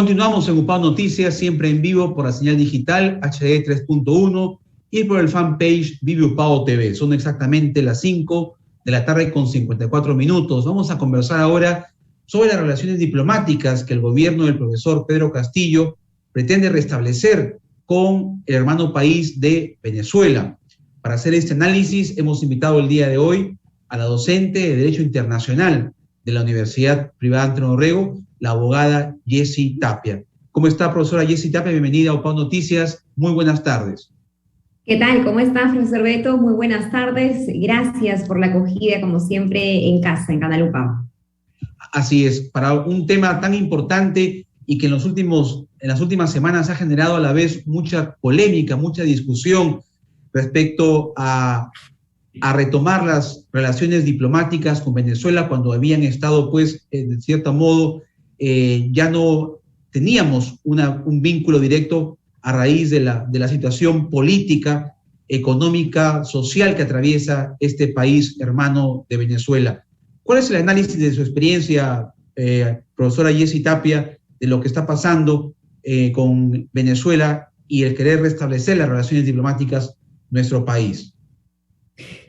Continuamos en UPAO Noticias, siempre en vivo por la señal digital HD 3.1 y por el fanpage Vive UPAO TV. Son exactamente las 5 de la tarde con 54 minutos. Vamos a conversar ahora sobre las relaciones diplomáticas que el gobierno del profesor Pedro Castillo pretende restablecer con el hermano país de Venezuela. Para hacer este análisis hemos invitado el día de hoy a la docente de Derecho Internacional de la Universidad Privada Antonio Dorrego, la abogada Jessie Tapia. ¿Cómo está, profesora Jessie Tapia? Bienvenida a UPAO Noticias. Muy buenas tardes. ¿Qué tal? ¿Cómo está, profesor Beto? Muy buenas tardes. Gracias por la acogida, como siempre, en casa, en Canal UPAO. Así es, para un tema tan importante y que en las últimas semanas ha generado a la vez mucha polémica, mucha discusión respecto a retomar las relaciones diplomáticas con Venezuela cuando habían estado, pues, de cierto modo, ya no teníamos un vínculo directo a raíz de la situación política, económica, social que atraviesa este país hermano de Venezuela. ¿Cuál es el análisis de su experiencia, profesora Jessie Tapia, de lo que está pasando con Venezuela y el querer restablecer las relaciones diplomáticas en nuestro país?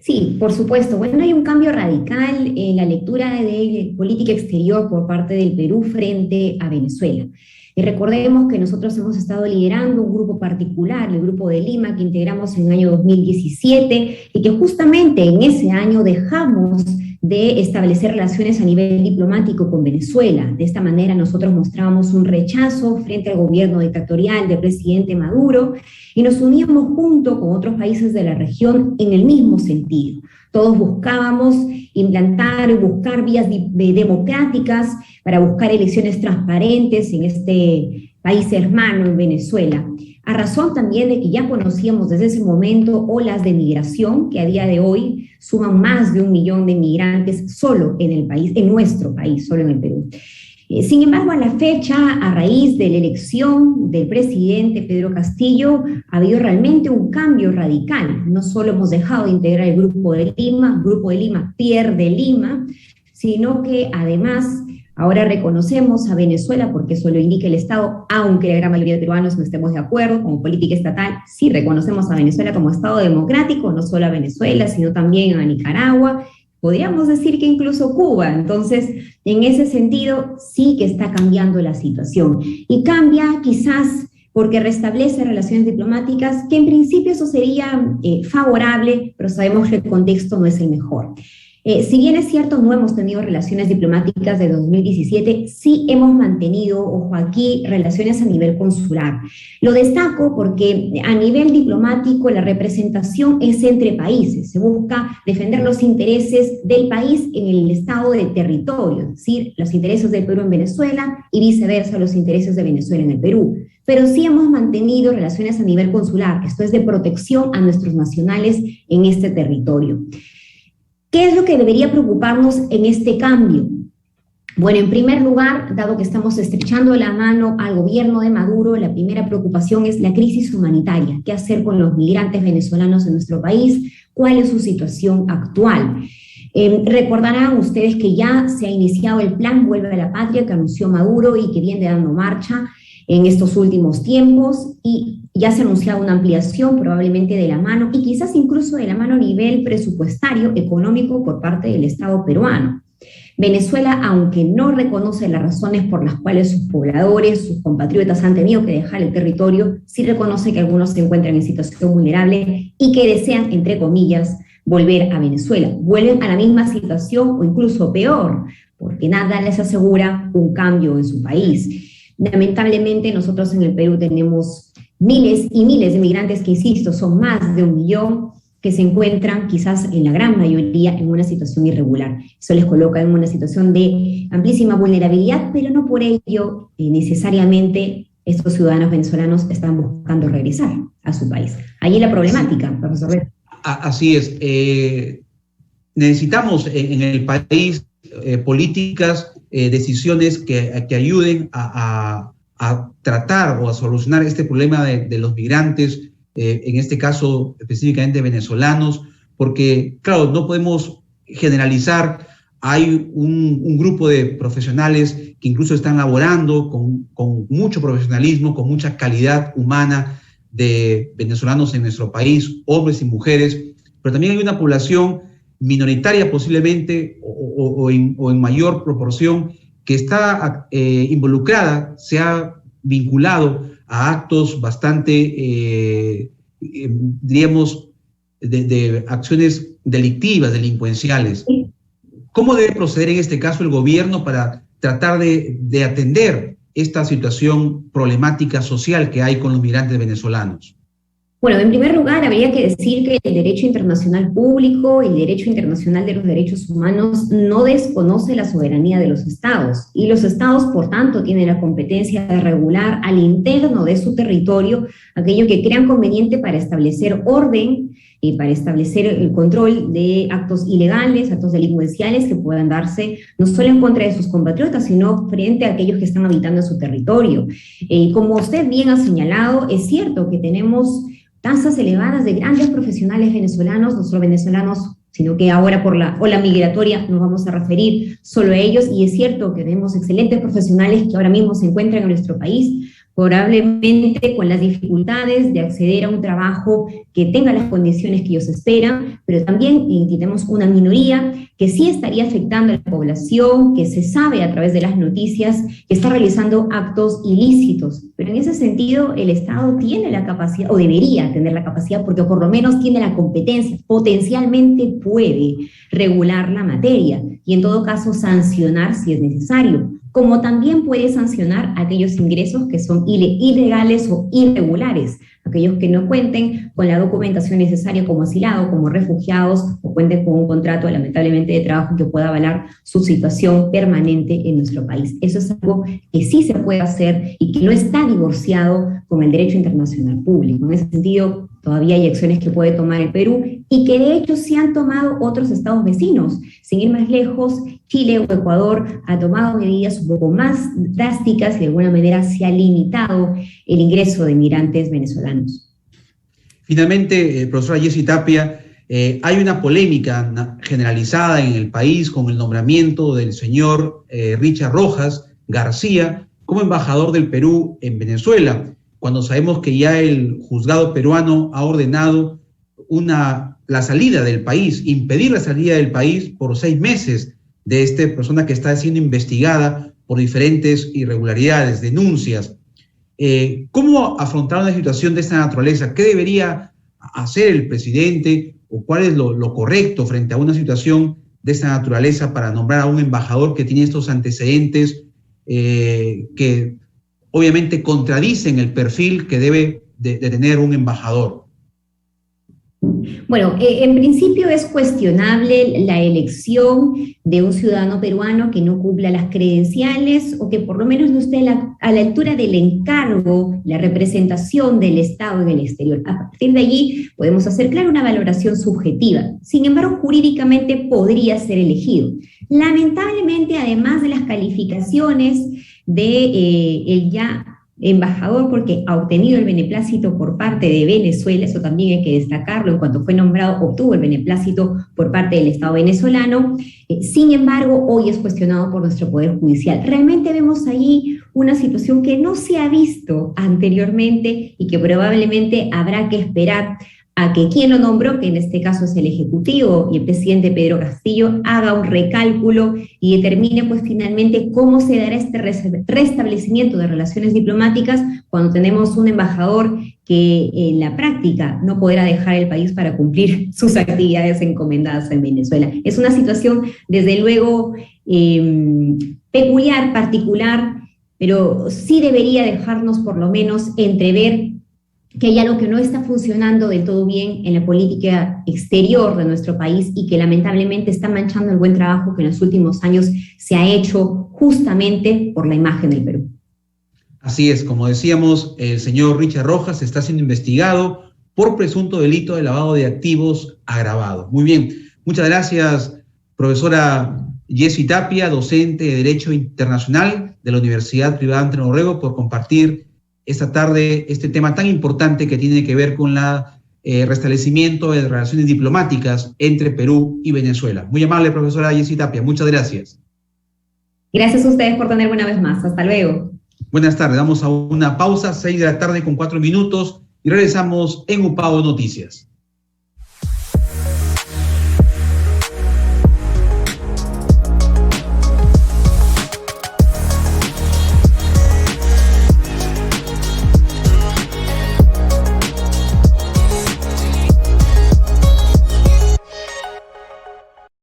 Sí, por supuesto. Bueno, hay un cambio radical en la lectura de política exterior por parte del Perú frente a Venezuela. Y recordemos que nosotros hemos estado liderando un grupo particular, el Grupo de Lima, que integramos en el año 2017 y que justamente en ese año dejamos de establecer relaciones a nivel diplomático con Venezuela. De esta manera nosotros mostrábamos un rechazo frente al gobierno dictatorial del presidente Maduro y nos uníamos junto con otros países de la región en el mismo sentido. Todos buscábamos implantar y buscar vías democráticas para buscar elecciones transparentes en este país hermano, en Venezuela, a razón también de que ya conocíamos desde ese momento olas de migración que a día de hoy suman más de 1 millón de migrantes solo en el país, en nuestro país, solo en el Perú. Sin embargo, a la fecha, a raíz de la elección del presidente Pedro Castillo, ha habido realmente un cambio radical. No solo hemos dejado de integrar el Grupo de Lima pierde Lima, sino que además ahora reconocemos a Venezuela, porque eso lo indica el Estado, aunque la gran mayoría de peruanos no estemos de acuerdo, como política estatal, sí reconocemos a Venezuela como Estado democrático, no solo a Venezuela, sino también a Nicaragua, podríamos decir que incluso Cuba. Entonces, en ese sentido, sí que está cambiando la situación. Y cambia quizás porque restablece relaciones diplomáticas, que en principio eso sería favorable, pero sabemos que el contexto no es el mejor. Si bien es cierto, no hemos tenido relaciones diplomáticas de 2017, sí hemos mantenido, ojo aquí, relaciones a nivel consular. Lo destaco porque a nivel diplomático la representación es entre países. Se busca defender los intereses del país en el estado de territorio, es decir, los intereses del Perú en Venezuela y viceversa, los intereses de Venezuela en el Perú. Pero sí hemos mantenido relaciones a nivel consular, esto es de protección a nuestros nacionales en este territorio. ¿Qué es lo que debería preocuparnos en este cambio? Bueno, en primer lugar, dado que estamos estrechando la mano al gobierno de Maduro, la primera preocupación es la crisis humanitaria. ¿Qué hacer con los migrantes venezolanos en nuestro país? ¿Cuál es su situación actual? Recordarán ustedes que ya se ha iniciado el plan Vuelve a la Patria que anunció Maduro y que viene dando marcha en estos últimos tiempos, y ya se ha anunciado una ampliación probablemente de la mano y quizás incluso de la mano a nivel presupuestario, económico por parte del Estado peruano. Venezuela, aunque no reconoce las razones por las cuales sus pobladores, sus compatriotas han tenido que dejar el territorio, sí reconoce que algunos se encuentran en situación vulnerable y que desean, entre comillas, volver a Venezuela. Vuelven a la misma situación o incluso peor, porque nada les asegura un cambio en su país. Lamentablemente nosotros en el Perú tenemos miles y miles de migrantes que, insisto, son más de 1 millón, que se encuentran quizás en la gran mayoría en una situación irregular. Eso les coloca en una situación de amplísima vulnerabilidad, pero no por ello necesariamente estos ciudadanos venezolanos están buscando regresar a su país. Ahí la problemática, profesor Beto. Así es. Necesitamos en el país políticas, decisiones que ayuden a tratar o a solucionar este problema de los migrantes, en este caso específicamente venezolanos, porque, claro, no podemos generalizar hay un grupo de profesionales que incluso están laborando con mucho profesionalismo, con mucha calidad humana de venezolanos en nuestro país, hombres y mujeres, pero también hay una población minoritaria posiblemente o en mayor proporción que está involucrada, se ha vinculado a actos bastante, diríamos, de acciones delictivas, delincuenciales. ¿Cómo debe proceder en este caso el gobierno para tratar de atender esta situación problemática social que hay con los migrantes venezolanos? Bueno, en primer lugar, habría que decir que el derecho internacional público, el derecho internacional de los derechos humanos, no desconoce la soberanía de los estados, y los estados, por tanto, tienen la competencia de regular al interno de su territorio aquello que crean conveniente para establecer orden y para establecer el control de actos ilegales, actos delincuenciales que puedan darse no solo en contra de sus compatriotas, sino frente a aquellos que están habitando en su territorio. Como usted bien ha señalado, es cierto que tenemos tasas elevadas de grandes profesionales venezolanos, no solo venezolanos, sino que ahora por la ola migratoria nos vamos a referir solo a ellos, y es cierto que tenemos excelentes profesionales que ahora mismo se encuentran en nuestro país, probablemente con las dificultades de acceder a un trabajo que tenga las condiciones que ellos esperan, pero también tenemos una minoría que sí estaría afectando a la población, que se sabe a través de las noticias que está realizando actos ilícitos. Pero en ese sentido, el Estado tiene la capacidad, o debería tener la capacidad, porque por lo menos tiene la competencia, potencialmente puede regular la materia y en todo caso sancionar si es necesario, como también puede sancionar aquellos ingresos que son ilegales o irregulares, aquellos que no cuenten con la documentación necesaria como asilado, como refugiados, o cuenten con un contrato lamentablemente de trabajo que pueda avalar su situación permanente en nuestro país. Eso es algo que sí se puede hacer y que no está divorciado con el derecho internacional público. En ese sentido, todavía hay acciones que puede tomar el Perú y que de hecho se han tomado otros estados vecinos. Sin ir más lejos, Chile o Ecuador ha tomado medidas un poco más drásticas y de alguna manera se ha limitado el ingreso de migrantes venezolanos. Finalmente, profesora Jessy Tapia, hay una polémica generalizada en el país con el nombramiento del señor Richard Rojas García como embajador del Perú en Venezuela, cuando sabemos que ya el juzgado peruano ha ordenado la salida del país, impedir la salida del país por 6 meses de esta persona que está siendo investigada por diferentes irregularidades, denuncias. ¿Cómo afrontar una situación de esta naturaleza? ¿Qué debería hacer el presidente o cuál es lo correcto frente a una situación de esta naturaleza para nombrar a un embajador que tiene estos antecedentes que obviamente contradicen el perfil que debe de tener un embajador? Bueno, en principio es cuestionable la elección de un ciudadano peruano que no cumpla las credenciales o que por lo menos no esté a la altura del encargo, la representación del Estado en el exterior. A partir de allí podemos hacer, claro, una valoración subjetiva. Sin embargo, jurídicamente podría ser elegido. Lamentablemente, además de las calificaciones de el ya embajador, porque ha obtenido el beneplácito por parte de Venezuela, eso también hay que destacarlo, en cuanto fue nombrado obtuvo el beneplácito por parte del Estado venezolano, sin embargo hoy es cuestionado por nuestro Poder Judicial. Realmente vemos allí una situación que no se ha visto anteriormente y que probablemente habrá que esperar a que quien lo nombró, que en este caso es el Ejecutivo y el presidente Pedro Castillo, haga un recálculo y determine pues finalmente cómo se dará este restablecimiento de relaciones diplomáticas cuando tenemos un embajador que en la práctica no podrá dejar el país para cumplir sus actividades encomendadas en Venezuela. Es una situación desde luego peculiar, particular, pero sí debería dejarnos por lo menos entrever que hay algo que no está funcionando del todo bien en la política exterior de nuestro país y que lamentablemente está manchando el buen trabajo que en los últimos años se ha hecho justamente por la imagen del Perú. Así es, como decíamos, el señor Richard Rojas está siendo investigado por presunto delito de lavado de activos agravado. Muy bien, muchas gracias, profesora Jessy Tapia, docente de Derecho Internacional de la Universidad Privada Antonio Borrego, por compartir esta tarde este tema tan importante que tiene que ver con la restablecimiento de relaciones diplomáticas entre Perú y Venezuela. Muy amable, profesora Jessy Tapia. Muchas gracias. Gracias a ustedes por tenerme una vez más. Hasta luego. Buenas tardes. Damos a una pausa, 6 de la tarde con 4 minutos, y regresamos en UPAO Noticias.